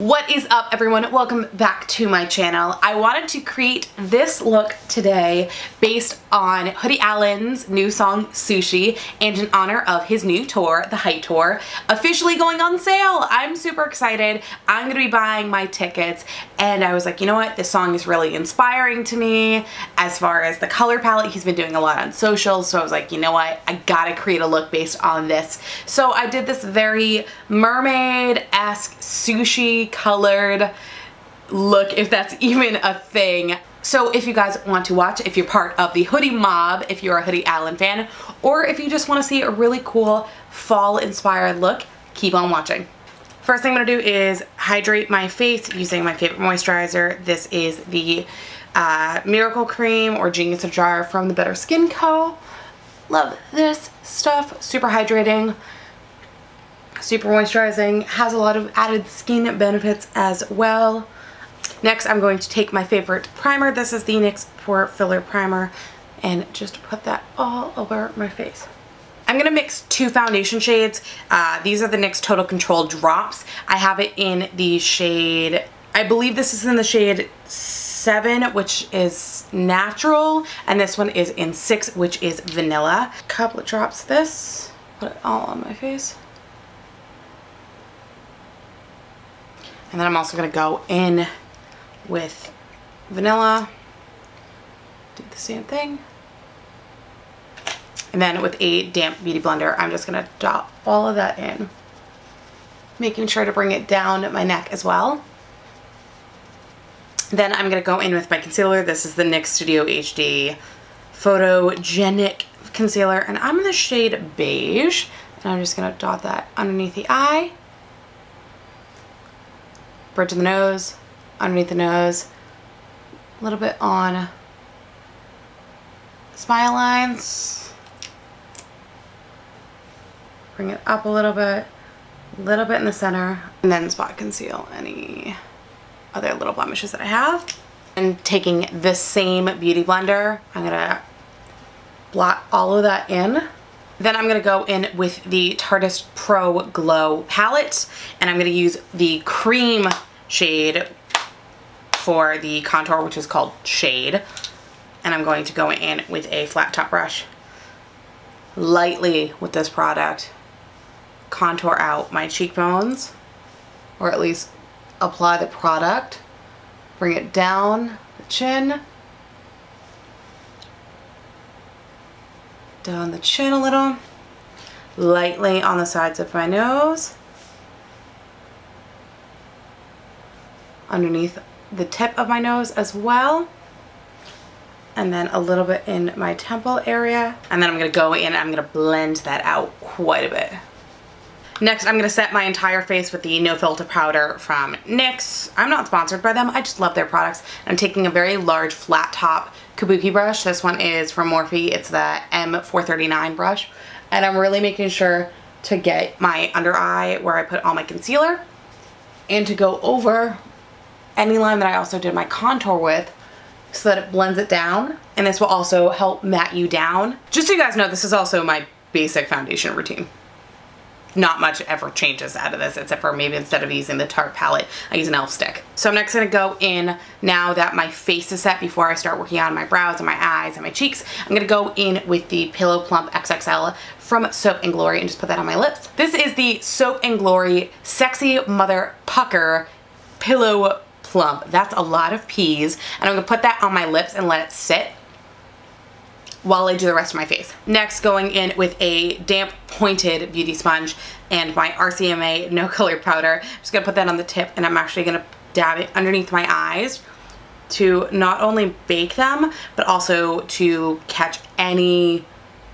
What is up, everyone? Welcome back to my channel. I wanted to create this look today based on Hoodie Allen's new song Sushi and in honor of his new tour, the Height Tour, officially going on sale. I'm super excited. I'm gonna be buying my tickets, and I was like, you know what? This song is really inspiring to me as far as the color palette. He's been doing a lot on socials, so I was like, you know what? I gotta create a look based on this. So I did this very mermaid-esque sushi colored look, if that's even a thing. So if you guys want to watch, if you're part of the Hoodie mob, if you're a Hoodie Allen fan, or if you just want to see a really cool fall inspired look, keep on watching. First thing I'm going to do is hydrate my face using my favorite moisturizer. This is the Miracle Cream or Genius of Jar from the Better Skin Co. Love this stuff. Super hydrating, super moisturizing, has a lot of added skin benefits as well. Next, I'm going to take my favorite primer. This is the NYX Pore Filler Primer, and just put that all over my face. I'm gonna mix two foundation shades. These are the NYX Total Control Drops. I have it in the shade, I believe this is in the shade 7, which is natural, and this one is in 6, which is vanilla. Couple of drops of this, put it all on my face. And then I'm also going to go in with vanilla, do the same thing. And then with a damp beauty blender, I'm just going to dot all of that in, making sure to bring it down my neck as well. Then I'm going to go in with my concealer. This is the NYX Studio HD Photogenic Concealer, and I'm in the shade Beige. And I'm just going to dot that underneath the eye, bridge of the nose, underneath the nose, a little bit on smile lines, bring it up a little bit in the center, and then spot conceal any other little blemishes that I have. And taking the same beauty blender, I'm gonna blot all of that in. Then I'm going to go in with the Tarteist Pro Glow palette, and I'm going to use the cream shade for the contour, which is called Shade. And I'm going to go in with a flat top brush, lightly with this product, contour out my cheekbones, or at least apply the product, bring it down the chin, down the chin a little, lightly on the sides of my nose, underneath the tip of my nose as well, and then a little bit in my temple area. And then I'm going to go in and I'm going to blend that out quite a bit. Next, I'm going to set my entire face with the No Filter powder from NYX. I'm not sponsored by them, I just love their products. I'm taking a very large flat top kabuki brush. This one is from Morphe. It's the M439 brush. And I'm really making sure to get my under eye where I put all my concealer, and to go over any line that I also did my contour with, so that it blends it down. And this will also help matte you down. Just so you guys know, this is also my basic foundation routine. Not much ever changes out of this, except for maybe instead of using the Tarte palette, I use an e.l.f. stick. So I'm next going to go in, now that my face is set, before I start working on my brows and my eyes and my cheeks, I'm going to go in with the Pillow Plump XXL from Soap & Glory and just put that on my lips. This is the Soap & Glory Sexy Mother Pucker Pillow Plump. That's a lot of P's. And I'm going to put that on my lips and let it sit while I do the rest of my face. Next, going in with a damp pointed beauty sponge and my RCMA No Color powder. I'm just gonna put that on the tip, and I'm actually gonna dab it underneath my eyes to not only bake them, but also to catch any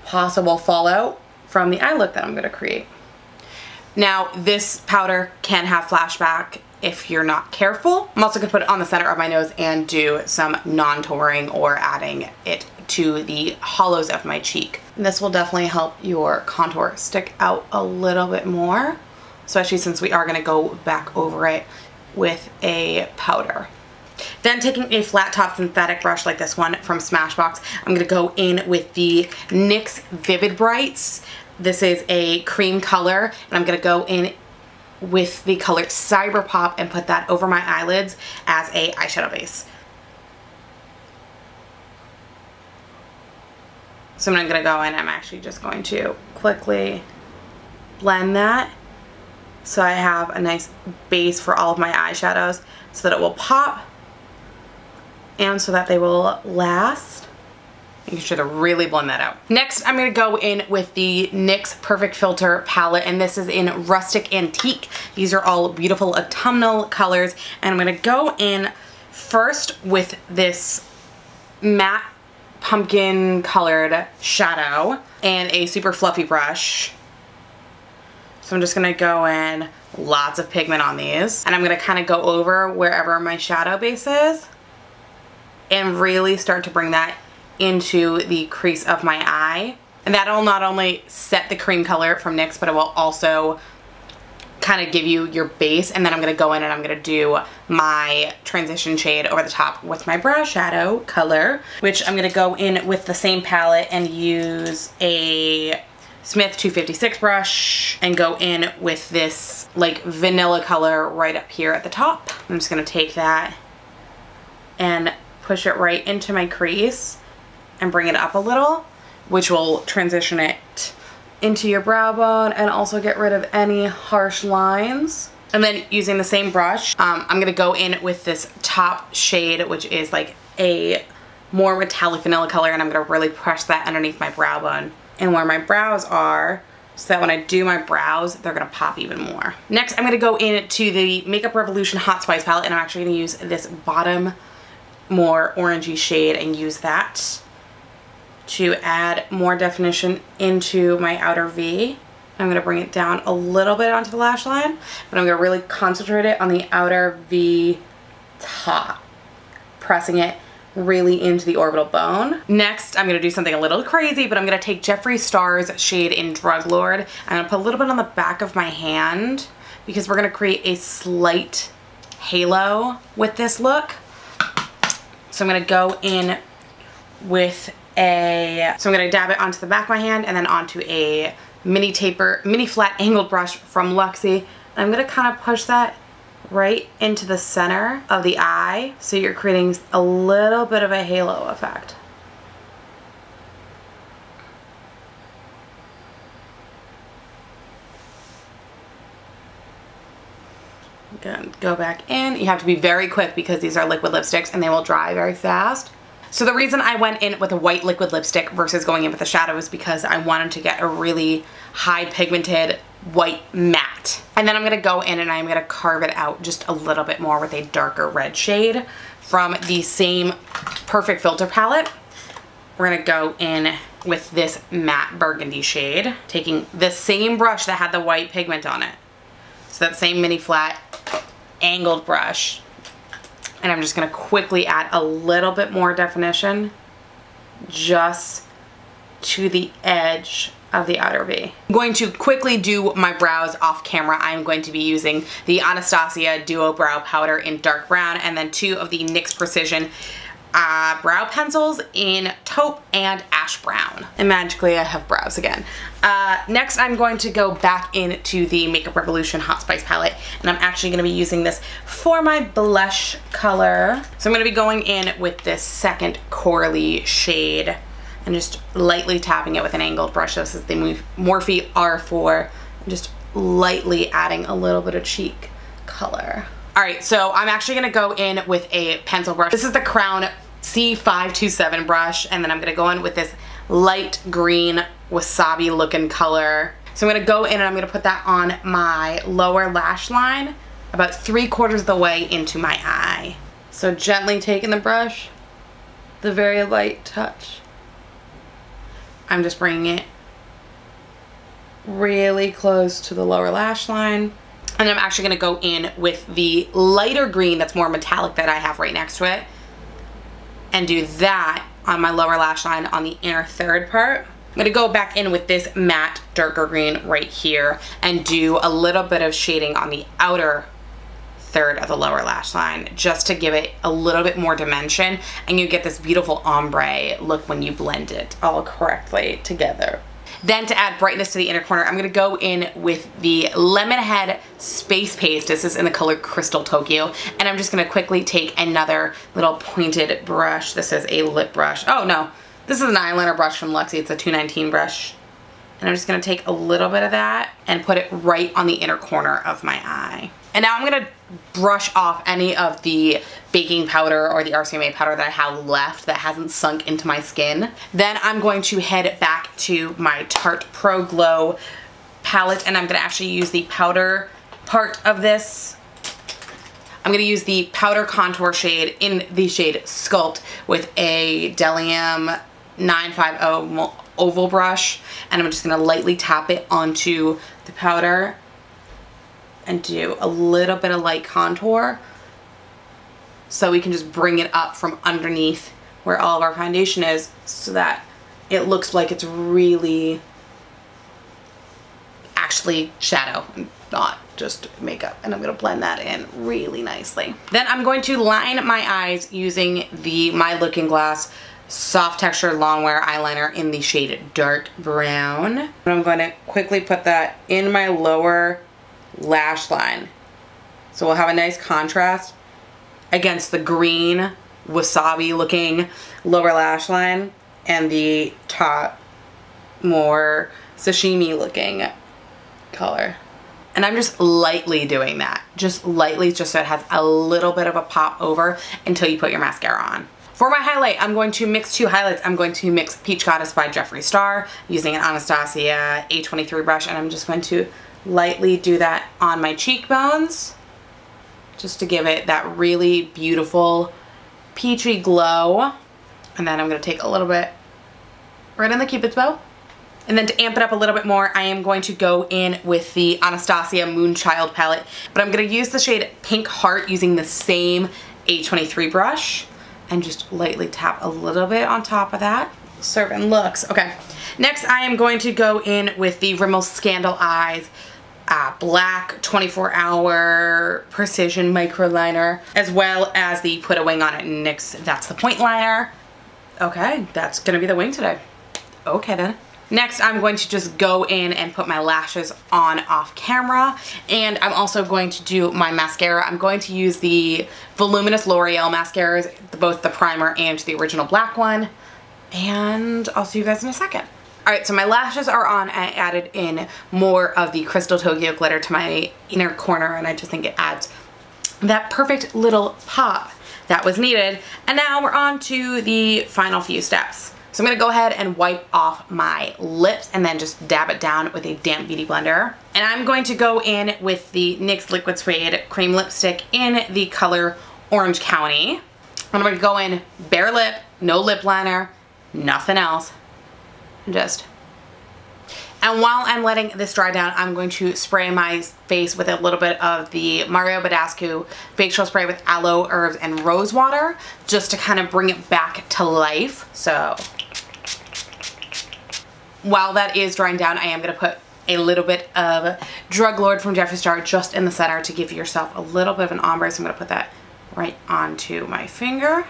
possible fallout from the eye look that I'm gonna create. Now, this powder can have flashback if you're not careful. I'm also gonna put it on the center of my nose and do some contouring or adding it to the hollows of my cheek. And this will definitely help your contour stick out a little bit more, especially since we are going to go back over it with a powder. Then taking a flat top synthetic brush like this one from Smashbox, I'm going to go in with the NYX Vivid Brights. This is a cream color, and I'm going to go in with the color Cyber Pop and put that over my eyelids as a eyeshadow base. So I'm gonna go in, I'm actually just going to quickly blend that so I have a nice base for all of my eyeshadows so that it will pop and so that they will last. Making sure to really blend that out. Next, I'm gonna go in with the NYX Perfect Filter palette, and this is in Rustic Antique. These are all beautiful autumnal colors, and I'm gonna go in first with this matte pumpkin colored shadow and a super fluffy brush. So I'm just gonna go in, lots of pigment on these, and I'm gonna kind of go over wherever my shadow base is and really start to bring that into the crease of my eye. And that'll not only set the cream color from NYX, but it will also kind of give you your base. And then I'm gonna go in and I'm gonna do my transition shade over the top with my brow shadow color, which I'm gonna go in with the same palette and use a Smith 256 brush and go in with this like vanilla color right up here at the top. I'm just gonna take that and push it right into my crease and bring it up a little, which will transition it into your brow bone and also get rid of any harsh lines. And then using the same brush, I'm gonna go in with this top shade, which is like a more metallic vanilla color, and I'm gonna really press that underneath my brow bone and where my brows are, so that when I do my brows, they're gonna pop even more. Next, I'm gonna go into the Makeup Revolution Hot Spice palette, and I'm actually gonna use this bottom more orangey shade and use that to add more definition into my outer V. I'm gonna bring it down a little bit onto the lash line, but I'm gonna really concentrate it on the outer V top, pressing it really into the orbital bone. Next, I'm gonna do something a little crazy, but I'm gonna take Jeffree Star's shade in Drug Lord. I'm gonna put a little bit on the back of my hand because we're gonna create a slight halo with this look. So I'm gonna go in with so I'm gonna dab it onto the back of my hand and then onto a mini flat angled brush from Luxie. And I'm gonna kind of push that right into the center of the eye, so you're creating a little bit of a halo effect. Again, go back in. You have to be very quick because these are liquid lipsticks and they will dry very fast. So the reason I went in with a white liquid lipstick versus going in with a shadow is because I wanted to get a really high pigmented white matte. And then I'm gonna go in and I'm gonna carve it out just a little bit more with a darker red shade from the same Perfect Filter palette. We're gonna go in with this matte burgundy shade, taking the same brush that had the white pigment on it. So that same mini flat angled brush. And I'm just gonna quickly add a little bit more definition just to the edge of the outer V. I'm going to quickly do my brows off camera. I'm going to be using the Anastasia Duo Brow Powder in dark brown and then two of the NYX Precision brow pencils in taupe and ash brown. And magically I have brows again. Next I'm going to go back into the Makeup Revolution Hot Spice palette, and I'm actually going to be using this for my blush color. So I'm going to be going in with this second Coralie shade and just lightly tapping it with an angled brush. This is the Morphe R4. I'm just lightly adding a little bit of cheek color. Alright, so I'm actually going to go in with a pencil brush. This is the Crown C527 brush, and then I'm going to go in with this light green wasabi looking color. So I'm going to go in and I'm going to put that on my lower lash line about 3/4 of the way into my eye. So gently taking the brush, the very light touch. I'm just bringing it really close to the lower lash line. And I'm actually going to go in with the lighter green that's more metallic that I have right next to it and do that on my lower lash line on the inner third part. I'm going to go back in with this matte darker green right here and do a little bit of shading on the outer third of the lower lash line just to give it a little bit more dimension, and you get this beautiful ombre look when you blend it all correctly together. Then to add brightness to the inner corner, I'm gonna go in with the Lemonhead Space Paste. This is in the color Crystal Tokyo. And I'm just gonna quickly take another little pointed brush. This is a lip brush. Oh no, this is an eyeliner brush from Luxie. It's a 219 brush. And I'm just gonna take a little bit of that and put it right on the inner corner of my eye. And now I'm gonna brush off any of the baking powder or the RCMA powder that I have left that hasn't sunk into my skin. Then I'm going to head back to my Tarte Pro Glow palette, and I'm gonna actually use the powder part of this. I'm gonna use the powder contour shade in the shade Sculpt with a Delium 950 oval brush, and I'm just gonna lightly tap it onto the powder and do a little bit of light contour so we can just bring it up from underneath where all of our foundation is so that it looks like it's really actually shadow and not just makeup. And I'm gonna blend that in really nicely. Then I'm going to line my eyes using the My Looking Glass soft texture longwear eyeliner in the shade Dark Brown. And I'm going to quickly put that in my lower lash line. So we'll have a nice contrast against the green wasabi looking lower lash line and the top more sashimi looking color. And I'm just lightly doing that. Just lightly, just so it has a little bit of a pop over until you put your mascara on. For my highlight, I'm going to mix two highlights. I'm going to mix Peach Goddess by Jeffree Star using an Anastasia A23 brush, and I'm just going to lightly do that on my cheekbones just to give it that really beautiful peachy glow. And then I'm going to take a little bit right in the Cupid's bow. And then to amp it up a little bit more, I am going to go in with the Anastasia Moonchild palette, but I'm going to use the shade Pink Heart using the same A23 brush and just lightly tap a little bit on top of that. Serving looks. Okay, next I am going to go in with the Rimmel Scandal Eyes black 24-hour precision micro liner, as well as the Put a Wing on It NYX That's the Point liner. Okay, that's gonna be the wing today. Okay then. Next, I'm going to just go in and put my lashes on off camera, and I'm also going to do my mascara. I'm going to use the voluminous L'Oreal mascaras, both the primer and the original black one, and I'll see you guys in a second. Alright, so my lashes are on. I added in more of the Crystal Tokyo glitter to my inner corner, and I just think it adds that perfect little pop that was needed. And now we're on to the final few steps. So I'm going to go ahead and wipe off my lips and then just dab it down with a damp beauty blender. And I'm going to go in with the NYX Liquid Suede Cream Lipstick in the color Orange County. I'm going to go in bare lip, no lip liner, nothing else. And while I'm letting this dry down, I'm going to spray my face with a little bit of the Mario Badescu facial spray with aloe, herbs, and rose water, just to kind of bring it back to life. So while that is drying down, I am going to put a little bit of Drug Lord from Jeffree Star just in the center to give yourself a little bit of an ombre. So I'm going to put that right onto my finger.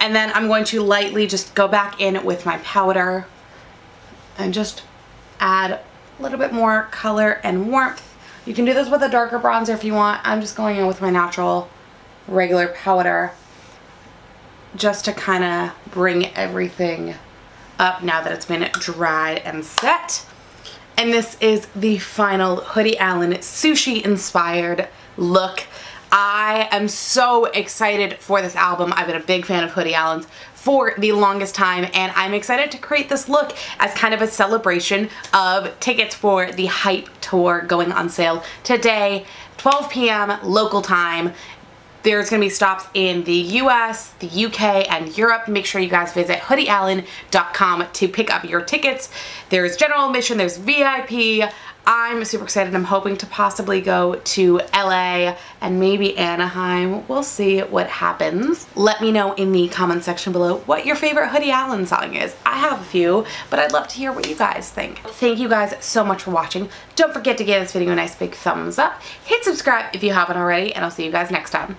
And then I'm going to lightly just go back in with my powder and just add a little bit more color and warmth. You can do this with a darker bronzer if you want. I'm just going in with my natural regular powder just to kind of bring everything up now that it's been dried and set. And this is the final Hoodie Allen Sushi inspired look. I am so excited for this album. I've been a big fan of Hoodie Allen's for the longest time, and I'm excited to create this look as kind of a celebration of tickets for the Hype Tour going on sale today, 12 p.m. local time. There's going to be stops in the US, the UK, and Europe. Make sure you guys visit hoodieallen.com to pick up your tickets. There's general admission, there's VIP. I'm super excited. I'm hoping to possibly go to LA and maybe Anaheim. We'll see what happens. Let me know in the comment section below what your favorite Hoodie Allen song is. I have a few, but I'd love to hear what you guys think. Thank you guys so much for watching. Don't forget to give this video a nice big thumbs up. Hit subscribe if you haven't already, and I'll see you guys next time.